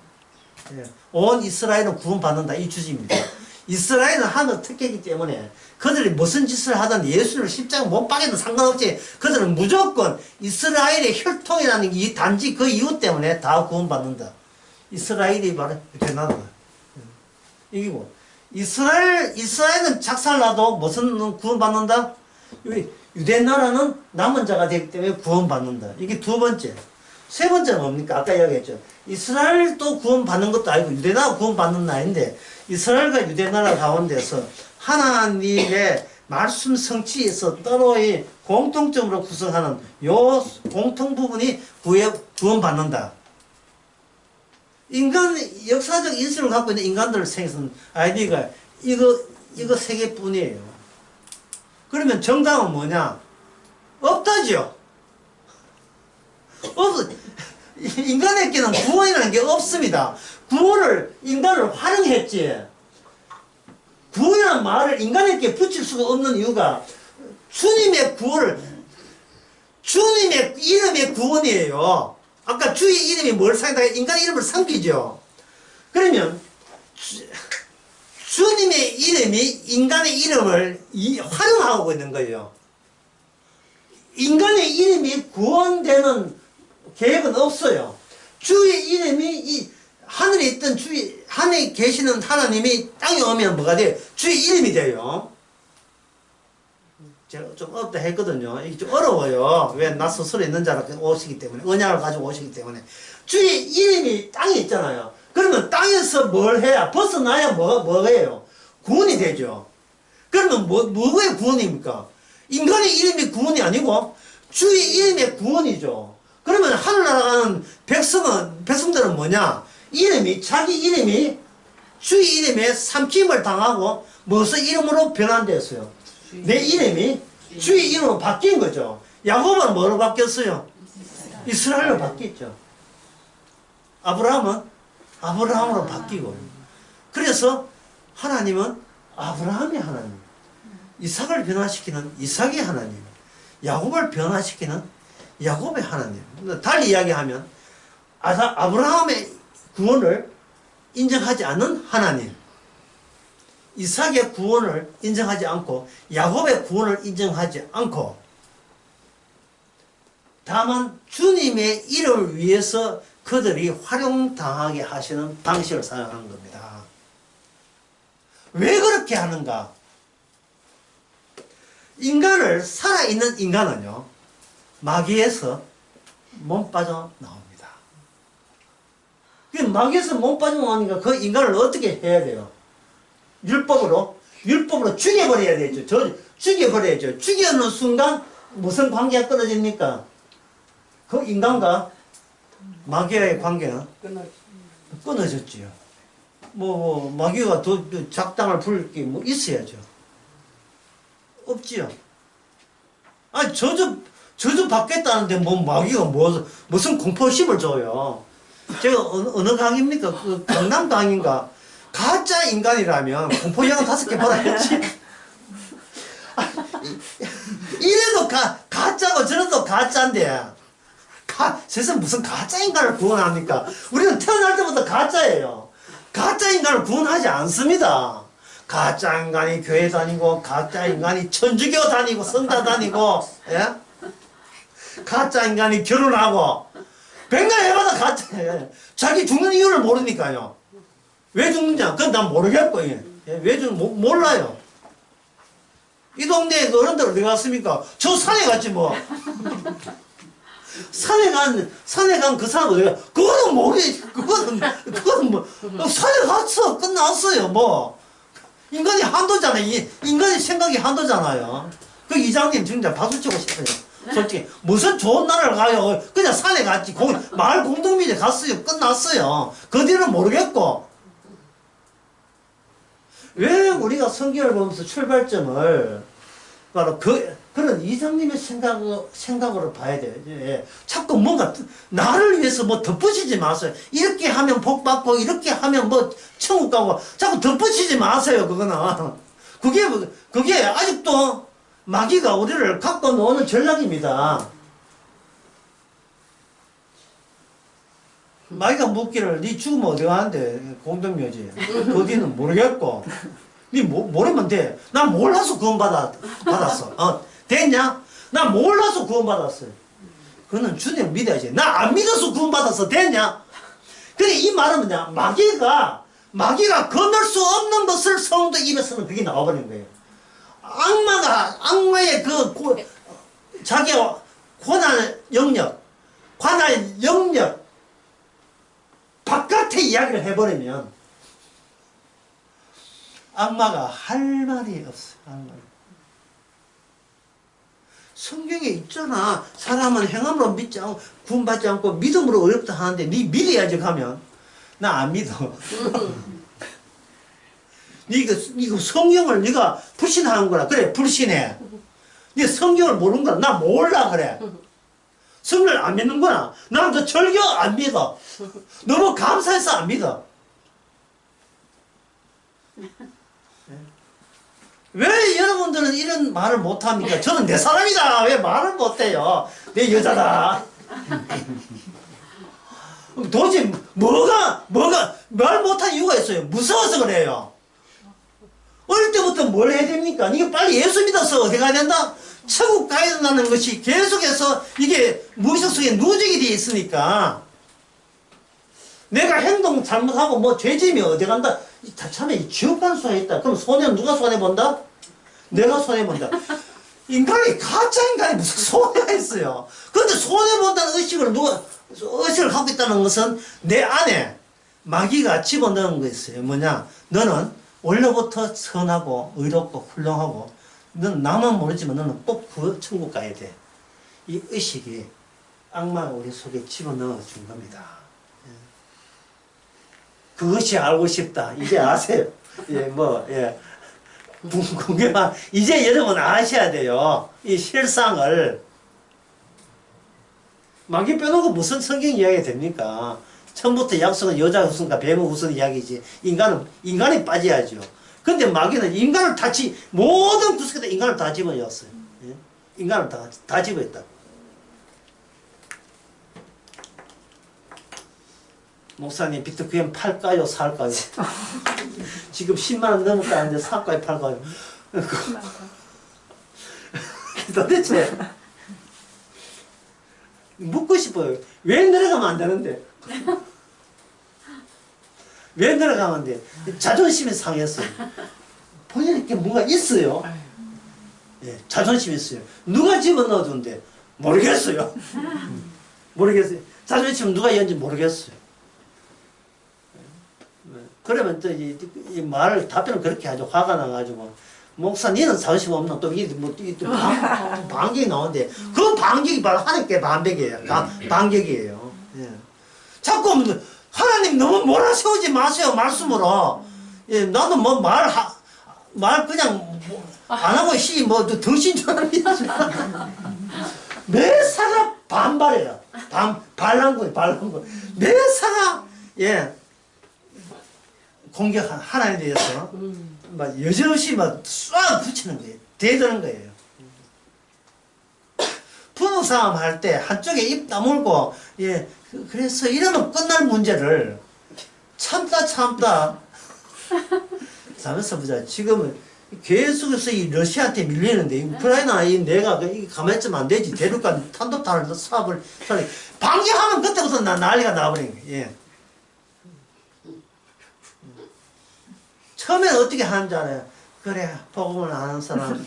온 이스라엘은 구원받는다. 이 주제입니다. 이스라엘은 하늘 특혜이기 때문에 그들이 무슨 짓을 하든 예수를 십자가 못 박여도 상관없지. 그들은 무조건 이스라엘의 혈통이라는 게 단지 그 이유 때문에 다 구원받는다. 이스라엘이 바로 유대 나라다. 이기고 이스라엘은 작살나도 무슨 구원받는다? 유대 나라는 남은 자가 되기 때문에 구원받는다. 이게 두 번째. 세 번째는 뭡니까? 아까 이야기했죠. 이스라엘도 구원받는 것도 아니고 유대 나라 구원받는 나라인데 이스라엘과 유대 나라 가운데서 하나님의 말씀 성취에서 따로의 공통점으로 구성하는 요 공통 부분이 구원받는다. 인간, 역사적 인식을 갖고 있는 인간들 생각은 아이디가 이거 세 개뿐이에요. 그러면 정답은 뭐냐? 없다죠. 인간에게는 구원이라는 게 없습니다. 구원을 인간을 활용했지. 구원이라는 말을 인간에게 붙일 수가 없는 이유가 주님의 이름의 구원이에요. 아까 주의 이름이 뭘 상기다가 인간의 이름을 삼키죠. 그러면 주님의 이름이 인간의 이름을 활용하고 있는 거예요. 인간의 이름이 구원되는 계획은 없어요. 주의 이름이 하늘에 있던 하늘에 계시는 하나님이 땅에 오면 뭐가 돼요? 주의 이름이 돼요. 제가 좀 어렵다 했거든요. 이게 좀 어려워요. 왜? 나 스스로 있는 자로 오시기 때문에, 언약을 가지고 오시기 때문에. 주의 이름이 땅에 있잖아요. 그러면 땅에서 뭘 해야? 벗어나야 뭐예요? 구원이 되죠. 그러면 뭐의 구원입니까? 인간의 이름이 구원이 아니고 주의 이름의 구원이죠. 그러면 하늘나라 가는 백성들은 뭐냐? 자기 이름이 주의 이름에 삼킴을 당하고 무슨 이름으로 변환됐어요? 내 이름이 주의 이름으로 바뀐 거죠. 야곱은 뭐로 바뀌었어요? 이스라엘로 바뀌었죠. 아브라함은 아브라함으로 바뀌고. 그래서 하나님은 아브라함의 하나님, 이삭을 변화시키는 이삭의 하나님, 야곱을 변화시키는 야곱의 하나님. 달리 이야기하면 아브라함의 구원을 인정하지 않는 하나님, 이삭의 구원을 인정하지 않고 야곱의 구원을 인정하지 않고 다만 주님의 이름을 위해서 그들이 활용당하게 하시는 방식을 사용하는 겁니다. 왜 그렇게 하는가? 살아있는 인간은요, 마귀에서 몸 빠져 나옵니다. 마귀에서 몸 빠져 나오니까 그 인간을 어떻게 해야 돼요? 율법으로 죽여버려야 되죠. 죽여버려야죠. 죽여놓은 순간 무슨 관계가 끊어집니까? 그 인간과 마귀와의 관계는 끊어졌지요. 마귀가 더 작당을 부릴 게 있어야죠. 없지요. 아니, 저주 받겠다는데 마귀가 무슨 공포심을 줘요. 제가 어느 강입니까? 그 강남 강인가? 가짜 인간이라면 공포영화 5개 받아야지. 이래도 가짜고 저래도 가짜인데 세상 무슨 가짜 인간을 구원합니까? 우리는 태어날 때부터 가짜예요. 가짜 인간을 구원하지 않습니다. 가짜 인간이 교회 다니고 가짜 인간이 천주교 다니고 성당 다니고, 예? 가짜 인간이 결혼하고 백날 해봐도 가짜예요. 자기 죽는 이유를 모르니까요. 왜 죽는지 그건 난 모르겠고, 예. 왜 죽는지 몰라요. 이 동네에 그 어른들 어디 갔습니까? 저 산에 갔지 뭐. 산에 간 그 사람 어디 가? 그거는 그거는 뭐 산에 갔어. 끝났어요. 뭐 인간이 한도잖아요. 인간의 생각이 한도잖아요. 그 이장님 진짜 박수 치고 싶어요. 솔직히 무슨 좋은 나라를 가요. 그냥 산에 갔지. 마을 공동묘지에 갔어요. 끝났어요. 그 뒤는 모르겠고. 왜 우리가 성경을 보면서 출발점을 바로 그런 이장님의 생각으로 봐야 돼요. 예. 자꾸 뭔가 나를 위해서 덧붙이지 마세요. 이렇게 하면 복 받고 이렇게 하면 천국 가고 자꾸 덧붙이지 마세요. 그거는 그게 아직도 마귀가 우리를 갖고 노는 전략입니다. 마귀가 묻기를 네 죽으면 어디 가는데 공동묘지 어디는 모르겠고 네 모르면 돼. 난 몰라서 구원 받았어. 됐냐? 난 몰라서 구원 받았어요. 그거는 주님 믿어야지. 나 안 믿어서 구원 받았어. 됐냐? 그래 이 말은 뭐냐? 마귀가 건널 수 없는 것을 성도 입에서는 그게 나와버린 거예요. 악마의 자기의 관할 영역 바깥에 이야기를 해버리면 악마가 할 말이 없어요. 성경에 있잖아. 사람은 행함으로 믿지 않고 구원받지 않고 믿음으로 어렵다 하는데 네 믿어야지 가면 나 안 믿어. 이거 성경을 네가 불신하는 거라. 그래 불신해. 네 성경을 모르는 거라. 나 몰라 그래. 성경을 안 믿는 거야. 나는 그 절교 안 믿어. 너무 감사해서 안 믿어. 왜 여러분들은 이런 말을 못합니까? 저는 내 사람이다. 왜 말을 못해요? 내 여자다. 도대체 뭐가 말 못한 이유가 있어요. 무서워서 그래요. 어릴 때부터 뭘 해야 됩니까? 이게 빨리 예수 믿어서 어디 가야 된다? 천국 가야 된다는 것이 계속해서 이게 무의식 속에 누적이 되어 있으니까 내가 행동 잘못하고 죄지면 어디 간다? 참에 지옥 간 수가 있다. 그럼 누가 손해본다? 내가 손해본다. 가짜 인간이 무슨 손해가 있어요. 그런데 손해본다는 의식을 갖고 있다는 것은 내 안에 마귀가 집어넣은 거 있어요. 뭐냐? 너는 원래부터 선하고 의롭고 훌륭하고 넌 나만 모르지만 너는 꼭 그 천국 가야 돼. 이 의식이 악마가 우리 속에 집어넣어 준 겁니다. 그것이 알고 싶다. 이제 아세요. 궁금한, 이제 여러분 아셔야 돼요. 이 실상을. 마귀 빼놓고 무슨 성경 이야기가 됩니까? 처음부터 약속은 여자 후손과 뱀의 후손 이야기지. 인간이 빠져야죠. 근데 마귀는 인간을 모든 구석에다 인간을 다 집어넣었어요. 예? 인간을 다 집어넣었다. 목사님, 비트코인 팔까요? 살까요? 지금 10만원 넘었다는데 살까요? 팔까요? 도대체 묻고 싶어요. 왜 내려가면 안 되는데? 왜 내려가면 안 돼? 자존심이 상했어요. 본인에게 뭔가 있어요. 예, 자존심이 있어요. 누가 집어넣어준대? 모르겠어요. 모르겠어요. 자존심 누가 연지 모르겠어요. 그러면 또 이 말을 답변을 그렇게 하죠. 화가 나가지고 목사 니는 자존심 없나? 또 반격이 나오는데 그 반격이 바로 하나님께 반백이에요. 반격이에요. 예. 자꾸 하나님 너무 몰아세우지 마세요. 말씀으로. 예, 나도 뭐 말 그냥 안 하고 덩신 줄 알았지. 매사가 반발해요. 반란군. 매사가 예. 공격 하나님에 대해서 막 여지없이 막 쏴 붙이는 거예요. 대드는 거예요. 부부싸움 할 때 한쪽에 입 다물고 예 그래서 이러면 끝날 문제를 참다 잠깐만 보자. 지금은 계속해서 이 러시아한테 밀리는데 우크라이나 내가 가만히 있으면 안 되지. 대륙간 탄도탄을 쏴버리 방지하면 그때부터 난리가 나버린 거예요. 예. 처음엔 어떻게 하는 줄 알아요? 그래, 복음을 아는 사람,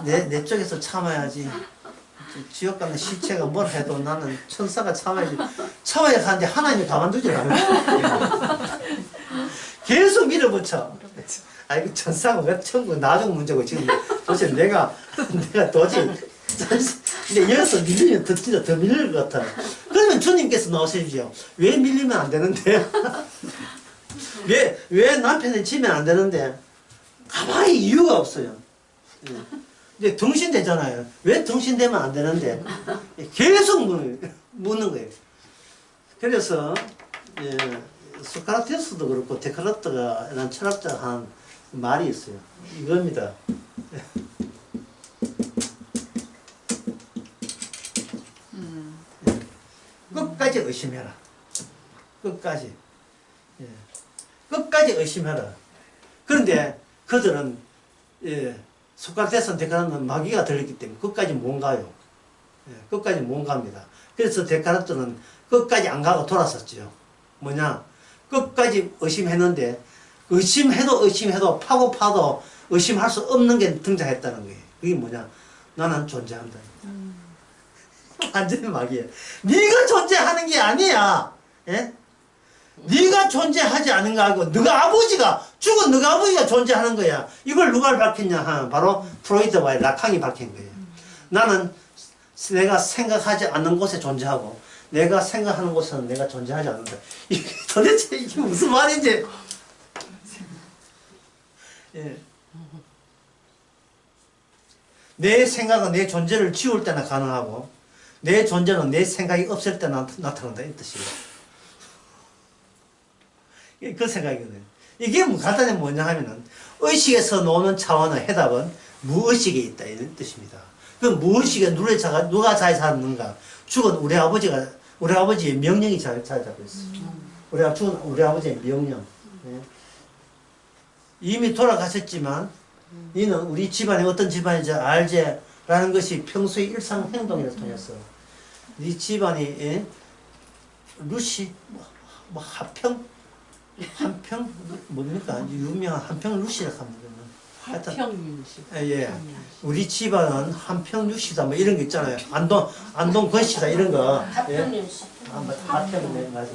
내 쪽에서 참아야지. 지옥 가는 시체가 뭘 해도 나는 천사가 참아야지. 참아야 하는데 하나님이 가만두지 않아요. 계속 밀어붙여. 이거 천사가 왜 천국 나중 문제고 지금 도대체 내가 도저히 근데 여기서 밀리면 진짜 더 밀릴 것 같아. 그러면 주님께서 나오시죠. 왜 밀리면 안 되는데? 왜 남편을 치면 안 되는데? 가만히 이유가 없어요. 이제 등신되잖아요. 왜 등신되면 안 되는데? 계속 묻는 거예요. 그래서, 예, 소크라테스도 그렇고, 데카르트가 이런 철학자가 한 말이 있어요. 이겁니다. 끝까지 의심해라. 끝까지. 예. 끝까지 의심해라. 그런데 그들은 예, 소크라테스는 데카르트는 마귀가 들렸기 때문에 끝까지 못 가요. 예, 끝까지 못 갑니다. 그래서 데카르트는 끝까지 안 가고 돌아섰죠. 뭐냐? 끝까지 의심했는데 의심해도 파도 의심할 수 없는 게 등장했다는 거예요. 그게 뭐냐? 나는 존재한다. 완전히 마귀예요. 네가 존재하는 게 아니야. 예? 네가 존재하지 않은 거 알고 죽은 너가 아버지가 존재하는 거야. 이걸 누가 밝혔냐 하면 바로 프로이트와의 라캉이 밝힌 거예요. 나는 내가 생각하지 않는 곳에 존재하고 내가 생각하는 곳에는 내가 존재하지 않는다. 이게 도대체 이게 무슨 말인지. 예. 내 생각은 내 존재를 지울 때나 가능하고 내 존재는 내 생각이 없을 때 나타난다 이 뜻이에요. 그 생각이거든요. 이게 간단히 뭐냐 하면은 의식에서 나오는 차원의 해답은 무의식에 있다 이런 뜻입니다. 그 무의식에 누가 잘 잡는가? 죽은 우리 아버지의 명령이 잘 잡고 있어요. 죽은 우리 아버지의 명령. 네. 이미 돌아가셨지만 너는 우리 집안이 어떤 집안인지 알지? 라는 것이 평소의 일상 행동을 통해서 네 집안이 예? 루시 한평 뭡니까? 유명한 한평 루시라고 합니다. 한평 루시. 예. 우리 집안은 한평 루시다 뭐 이런 거 있잖아요. 안동 권씨다 이런 거. 한평 루시. 한평 맞아.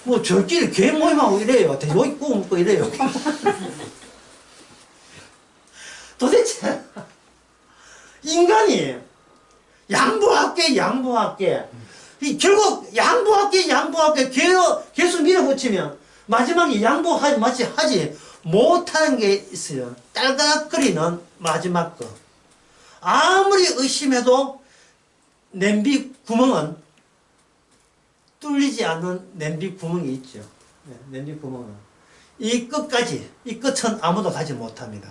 뭐 저끼리 개 모임하고 이래요. 여기 구워 먹고 이래요. 도대체 인간이 양보할게. 결국 양보할게 계속 밀어붙이면 마지막에 하지 못하는 게 있어요. 딸깍거리는 마지막 거. 아무리 의심해도 냄비 구멍은 뚫리지 않는 냄비 구멍이 있죠. 네, 냄비 구멍은 이 끝까지, 이 끝은 아무도 가지 못합니다.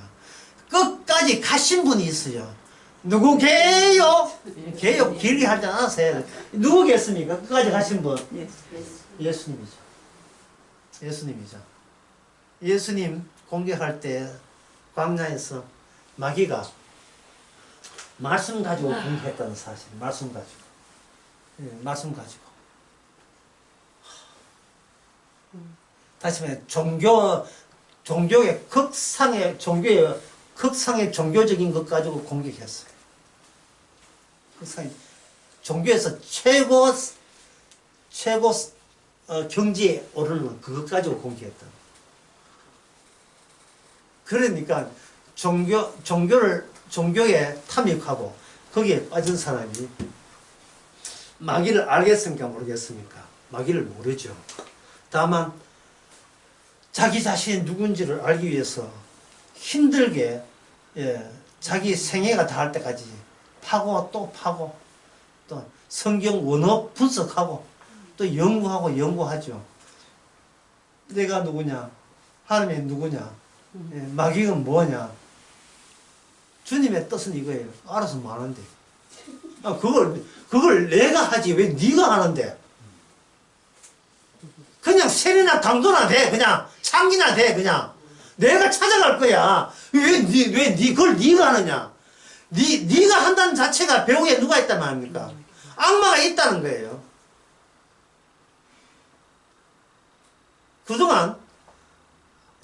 끝까지 가신 분이 있어요. 누구게요? 게요? 길게 하지 않았어요. 누구겠습니까? 끝까지 가신 분. 예수님이죠. 예수님이죠. 예수님 공격할 때 광야에서 마귀가 말씀 가지고 공격했다는 사실. 말씀 가지고. 예, 말씀 가지고. 다시 말해 종교의 극상의 종교적인 것 가지고 공격했어요. 극상의 종교에서 최고 경지에 오르는 그것 가지고 공격했다. 그러니까 종교에 탐닉하고 거기에 빠진 사람이 마귀를 알겠습니까? 모르겠습니까? 마귀를 모르죠. 다만 자기 자신이 누군지를 알기 위해서 힘들게 자기 생애가 다할 때까지 파고 또 파고 또 성경 원어 분석하고 또 연구하죠. 내가 누구냐? 하나님이 누구냐? 마귀가 뭐냐? 주님의 뜻은 이거예요. 알아서 뭐 하는데. 그걸 내가 하지 왜 네가 하는데? 그냥 세리나 강도나 돼. 그냥 창기나 돼. 그냥 내가 찾아갈 거야. 그걸 네가 하느냐? 네가 한다는 자체가 배우에 누가 있단 말입니까? 악마가 있다는 거예요. 그동안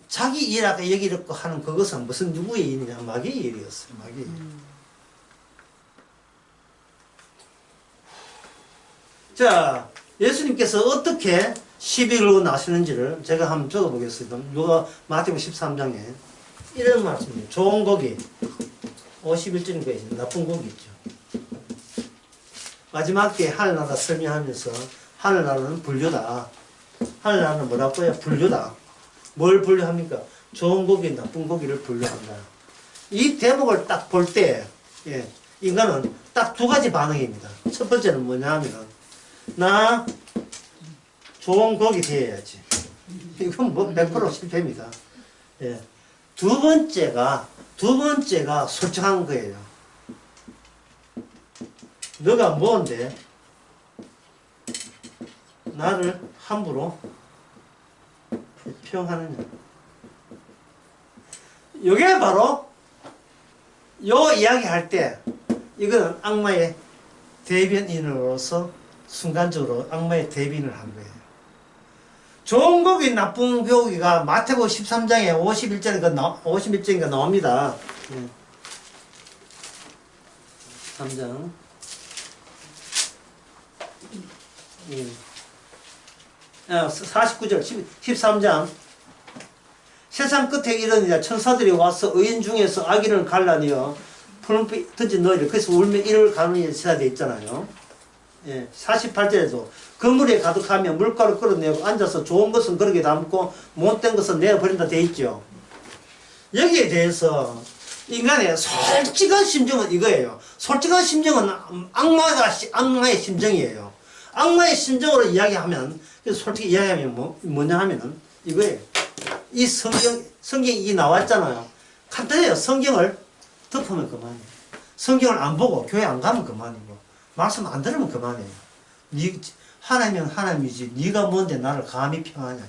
자기 일하고 여기를 하는 그것은 무슨 누구의 일이냐? 마귀의 일이었어요. 마귀의 일. 자, 예수님께서 어떻게 시비 걸고 나시는지를 제가 한번 적어보겠습니다. 누가 마태복음 13장에 이런 말씀이에요. 좋은 고기 51절인가 나쁜 고기 있죠. 마지막에 하늘나라 설명하면서 하늘나라는 분류다. 하늘나라는 뭐라고요? 분류다. 뭘 분류합니까? 좋은 고기, 나쁜 고기를 분류한다. 이 대목을 딱 볼 때 인간은 딱 두 가지 반응입니다. 첫 번째는 뭐냐 하면 나 좋은 고기 되어야지. 이건 뭐 100% 실패입니다. 두 번째가 솔직한 거예요. 너가 뭔데 나를 함부로 평하느냐. 이게 바로 요 이야기 할 때 이거는 악마의 대변인으로서 순간적으로 악마의 대변을 한 거예요. 좋은 고기, 나쁜 고기가 마태복음 13장에 51절인가 나옵니다. 3장. 49절, 13장. 세상 끝에 이르니라 천사들이 와서 의인 중에서 악인을 갈라내어 푸른빛 던진 너희를 그래서 울며 이를 가느니 세다 되어 있잖아요. 48절에도 그물에 가득하며 물가로 끌어내고 앉아서 좋은 것은 그렇게 담고 못된 것은 내어버린다 되어 있죠. 여기에 대해서 인간의 솔직한 심정은 이거예요. 솔직한 심정은 악마의 심정이에요. 악마의 심정으로 이야기하면, 솔직히 이야기하면 뭐냐 하면은 이거예요. 이 성경이 이 나왔잖아요. 간단해요. 성경을 덮으면 그만이에요. 성경을 안 보고 교회 안 가면 그만이고 말씀 안 들으면 그만이에요. 하나님은 하나님이지 네가 뭔데 나를 감히 평하냐.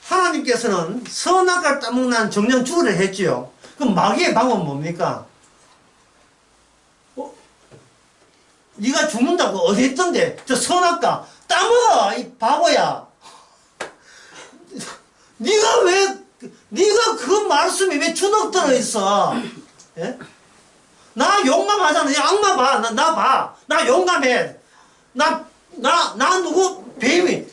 하나님께서는 선악과를 따먹는 정령 죽으려 했지요. 그럼 마귀의 방법은 뭡니까? 네가 죽는다고 어디 있던데 저 선악과 따먹어 이 바보야. 네가 그 말씀이 왜 주눅 들어있어? 예? 나 용감하잖아. 악마 봐. 나 봐. 나 용감해. 나 누구? 뱀이.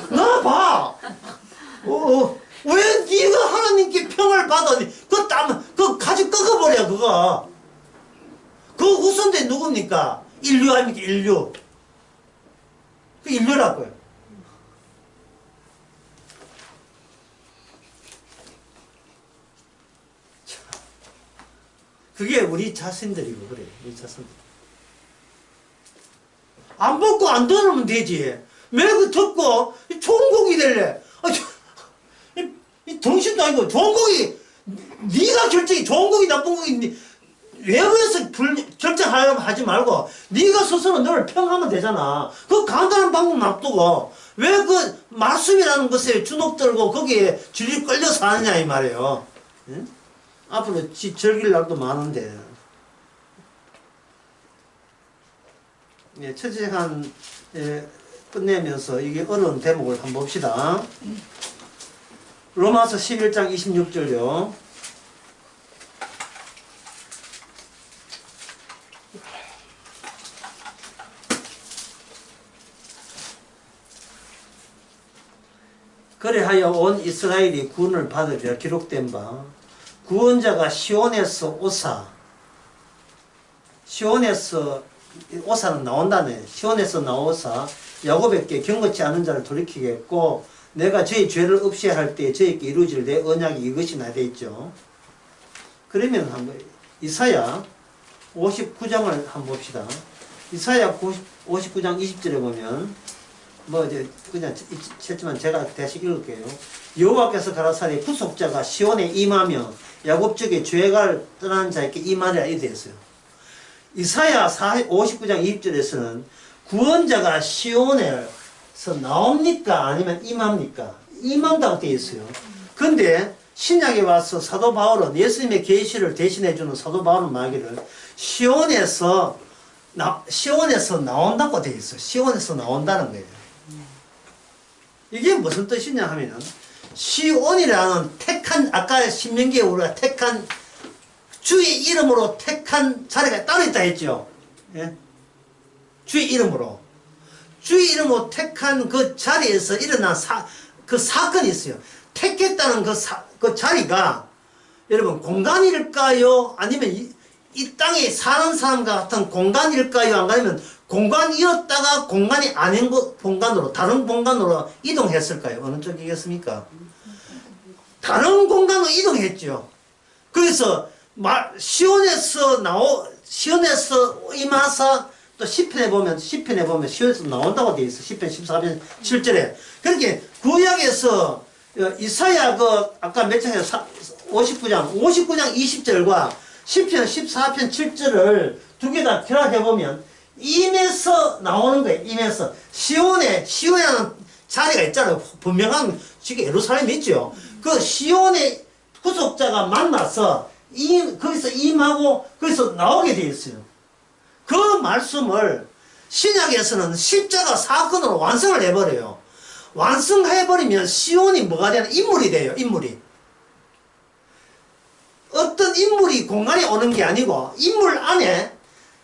나 봐. 왜 네가 하나님께 평을 받아니? 그거 가지 꺾어버려, 그거. 그 후손대 누굽니까? 인류 아닙니까? 인류. 그 인류라고요. 그게 우리 자신들이고 그래요. 우리 자신들. 안 먹고 안 들으면 되지. 왜 그 듣고 좋은 곡이 될래? 이 정신도 아니고 좋은 곡이 네가 결정이 좋은 곡이 나쁜 곡이 외부에서 결정하려고 하지 말고 네가 스스로 너를 평하면 되잖아. 그 간단한 방법 놔두고 왜 그 말씀이라는 것에 주눅들고 거기에 줄이 끌려서 하느냐 이 말이에요. 응? 앞으로 즐길 날도 많은데. 예, 처지한 끝내면서 이게 어려운 대목을 한번 봅시다. 로마서 11장 26절요. 그래하여 온 이스라엘이 구원을 받으리라 기록된 바 구원자가 시온에서 오사 시온에서 오사는 나온다네. 시온에서 나오사 야곱에게 경건치 않은 자를 돌이키겠고 내가 저희 죄를 없이 할 때 저에게 이루어질 내 언약이 이것이나 되어 있죠. 그러면 한번 이사야 59장을 한번 봅시다. 이사야 59장 20절에 보면 뭐 이제 그냥 했지만 제가 다시 읽을게요. 여호와께서 가라사대 구속자가 시온에 임하며 야곱 쪽에 죄가 떠난 자에게 임하리라 이렇게 되었어요. 이사야 59장 20절에서는 구원자가 시온에서 나옵니까? 아니면 임합니까? 임한다고 되어 있어요. 근데 신약에 와서 사도 바울은 예수님의 계시를 대신해주는 사도 바울은 말하기를 시온에서 나온다고 되어 있어요. 시온에서 나온다는 거예요. 이게 무슨 뜻이냐 하면은 시온이라는 택한 아까 신명기에 우리가 택한 주의 이름으로 택한 자리가 따로 있다 했죠. 예? 주의 이름으로 택한 그 자리에서 일어난 그 사건이 있어요. 택했다는 그 자리가 여러분 공간일까요? 아니면 이 땅에 사는 사람과 같은 공간일까요? 아니면 공간이었다가 공간이 아닌 공간으로 다른 공간으로 이동했을까요? 어느 쪽이겠습니까? 다른 공간으로 이동했죠. 그래서 시온에서 임하사 또 시편에 보면 시온에서 나온다고 되어 있어. 시편 14편 7절에. 그렇게 구약에서 이사야 아까 몇 장에 59장 20절과 시편 14편 7절을 두 개 다 결합해 보면 임에서 나오는 거예요. 임에서 시온이라는 자리가 있잖아요. 분명한 지금 예루살렘이 있죠. 그 시온의 구속자가 만나서 거기서 임하고 거기서 나오게 되어 있어요. 그 말씀을 신약에서는 십자가 사건으로 완성을 해버려요. 완성해버리면 시온이 뭐가 되나? 인물이 돼요. 인물이. 어떤 인물이 공간에 오는 게 아니고 인물 안에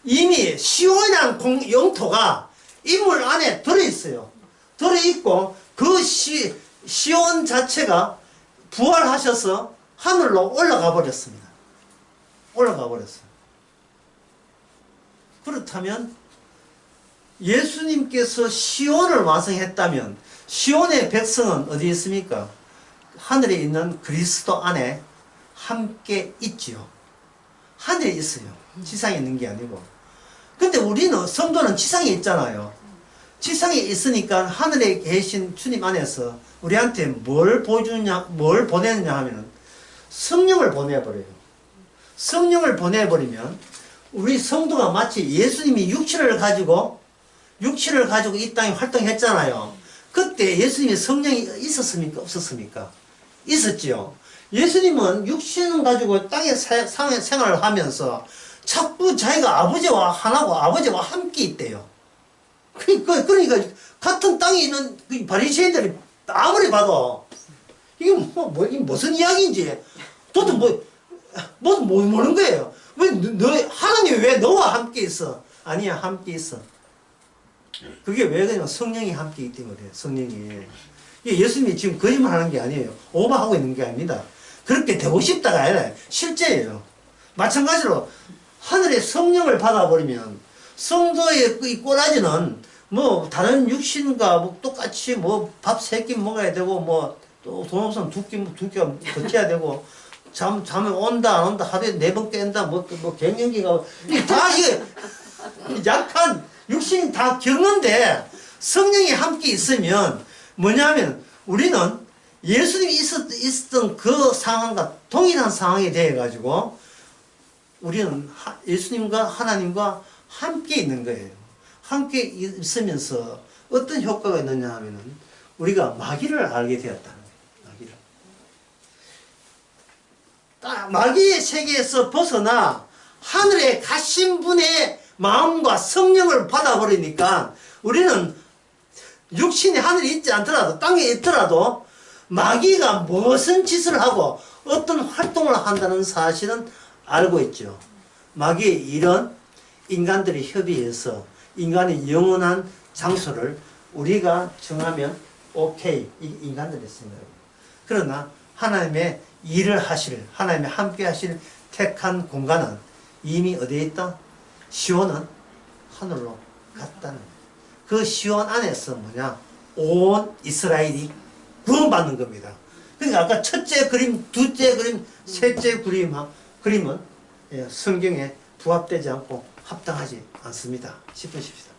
이미 시온이라는 영토가 인물 안에 들어있어요. 들어있고 그 시온 자체가 부활하셔서 하늘로 올라가 버렸습니다. 올라가 버렸어요. 그렇다면 예수님께서 시온을 완성했다면 시온의 백성은 어디 있습니까? 하늘에 있는 그리스도 안에 함께 있지요. 하늘에 있어요. 지상에 있는 게 아니고. 근데 우리는 성도는 지상에 있잖아요. 지상에 있으니까 하늘에 계신 주님 안에서 우리한테 뭘 보여주냐, 뭘 보내느냐 하면 성령을 보내버려요. 성령을 보내버리면 우리 성도가 마치 예수님이 육체를 가지고 이 땅에 활동했잖아요. 그때 예수님의 성령이 있었습니까? 없었습니까? 있었지요. 예수님은 육신을 가지고 땅에 생활을 하면서 자꾸 자기가 아버지와 하나고 아버지와 함께 있대요. 그러니까 같은 땅에 있는 바리새인들이 아무리 봐도 이게 이게 무슨 이야기인지 도대체 모르는 거예요. 하나님이 왜 너와 함께 있어? 아니야, 함께 있어. 그게 왜 그러냐면 성령이 함께 있기 때문에 그래요. 성령이. 예수님이 지금 거짓말 하는 게 아니에요. 오버하고 있는 게 아닙니다. 그렇게 되고 싶다가 아니라 실제예요. 마찬가지로 하늘의 성령을 받아버리면 성도의 이 꼬라지는 뭐 다른 육신과 뭐 똑같이 뭐 밥 3끼 먹어야 되고 뭐 또 돈 없으면 2끼가 버텨야 되고 잠을 온다 안 온다 하루에 4번 깬다 뭐 갱년기가 다 이게 약한 육신이 다 겪는데 성령이 함께 있으면 뭐냐면 우리는 예수님이 있었던 그 상황과 동일한 상황이 되어가지고 우리는 예수님과 하나님과 함께 있는 거예요. 함께 있으면서 어떤 효과가 있느냐 하면은 우리가 마귀를 알게 되었다는 거예요. 마귀를. 마귀의 세계에서 벗어나 하늘에 가신 분의 마음과 성령을 받아버리니까 우리는 육신이 하늘에 있지 않더라도 땅에 있더라도 마귀가 무슨 짓을 하고 어떤 활동을 한다는 사실은 알고 있죠. 마귀의 일은 인간들이 협의해서 인간의 영원한 장소를 우리가 정하면 오케이, 이 인간들의 생각이에요. 그러나 하나님의 일을 하실, 하나님의 함께 하실 택한 공간은 이미 어디에 있다? 시온은 하늘로 갔다는 거예요. 그 시온 안에서 뭐냐? 온 이스라엘이 구원받는 겁니다. 그러니까 아까 첫째 그림, 둘째 그림, 셋째 그림은 성경에 부합되지 않고 합당하지 않습니다. 짚으십시다.